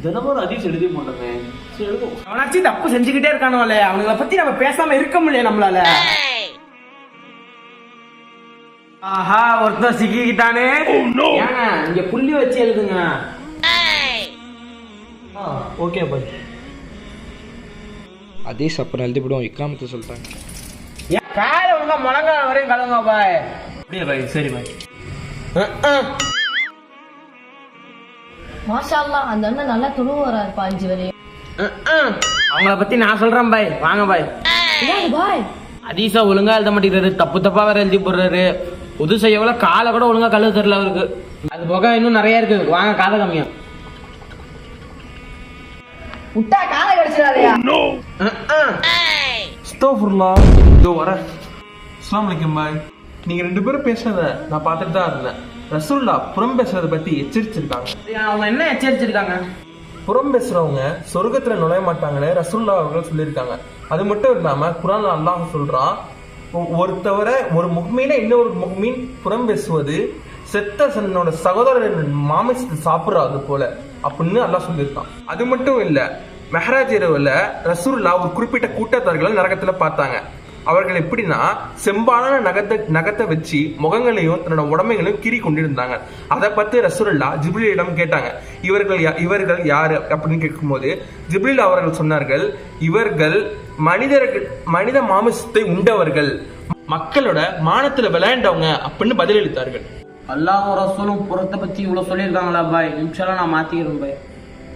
தினமும் ஹதீஸ் எழுதி மாட்டோமே. சரி எழுதும். அவனாச்சும் தப்பு செஞ்சுக்கிட்டே இருக்கானுவல, அவனுங்களை பத்தி நம்ம பேசாம இருக்க முடியல நம்மளால. ஆஹா, ஒருத்தர் சிக்கிக்கிட்டானே. ஏங்க இங்க புள்ளி வச்சு எழுதுங்க. Okay bye. ஹதீஸ் அப்புறம் எழுதிவிடுவோம், இக்காமத்தை சொல்லிட்டாங்க. ஏன் காலை ஒழுங்கா முழங்கால வரையும் கழுவுங்க பாய். அப்படியே பாய். சரி பாய். மாஷா அல்லாஹ், அந்த அண்ணன் நல்லா துணுவராரு 5 வரையும். அவங்கள பத்தி நான் சொல்றேன் பாய், வாங்க பாய். பாய் ஹதீஸா ஒழுங்கா எழுத மாட்டேங்கிறாரு, தப்பு தப்பா வேற எழுதி போடுறாரு. புது செய்யவள காலை கூட ஒழுங்கா கழுவ தெரியல அவருக்கு. அது போக இன்னும் நிறைய இருக்கு, வாங்க காலை கம்மியா. விட்டா காலை கடிச்சிடாதயா. அஸ்தக்ஃபிருல்லாஹ். இதோ வரேன். அஸ்ஸலாமு அலைக்கும் பாய். நீங்க 2 பேரும் பேசுறத நான் பார்த்துட்டு தான் இருந்தேன். ரசூலுல்லாஹ் புறம் பேசுறத பத்தி எச்சரிச்சிருக்காங்க. அவங்க என்ன எச்சரிச்சிருக்காங்க? புறம் பேசுறவங்க சொர்க்கத்துல நுழைய மாட்டாங்கன்னு ரசூலுல்லாஹ் அவர்கள் சொல்லியிருக்காங்க. அது மட்டும் இல்லாம குர்ஆன்ல அல்லாஹ் சொல்றான், ஒரு முஃமினை இன்னொரு முஃமின் புறம் பேசுவது செத்த சன்னோட சகோதரன் மாமிசத்தை சாப்பிடுறது போல அப்படின்னு அல்லாஹ் சொல்லியிருக்கான். அது மட்டும் இல்ல, மெஹராஜ் இரவுல ரசூலுல்லாஹ் ஒரு குறிப்பிட்ட கூட்டத்தார்களை நரகத்துல பார்த்தாங்க. அவர்கள் எப்படின்னா செம்பாலான நகத்தை வச்சு முகங்களையும் தன்னோட உடம்பைகளையும் கீறி கொண்டிருந்தாங்க. அதை பத்தி ரசூலுல்லாஹ் ஜிப்ரீலிடம் கேட்டாங்க, இவர்கள் யாரு அப்படின்னு கேட்கும்போது ஜிப்ரீல் அவர்கள் சொன்னார்கள், இவர்கள் மனித மாமிசத்தை உண்டவர்கள், மக்களோட மானத்துல விளையாண்டவங்க அப்படின்னு பதிலளித்தார்கள். அல்லாஹ் ரசூலும் புறத்தை பத்தி இவ்வளவு சொல்லியிருக்காங்களா பாய்? நிமிஷம் நான் மாத்திக்கிறேன் பாய்.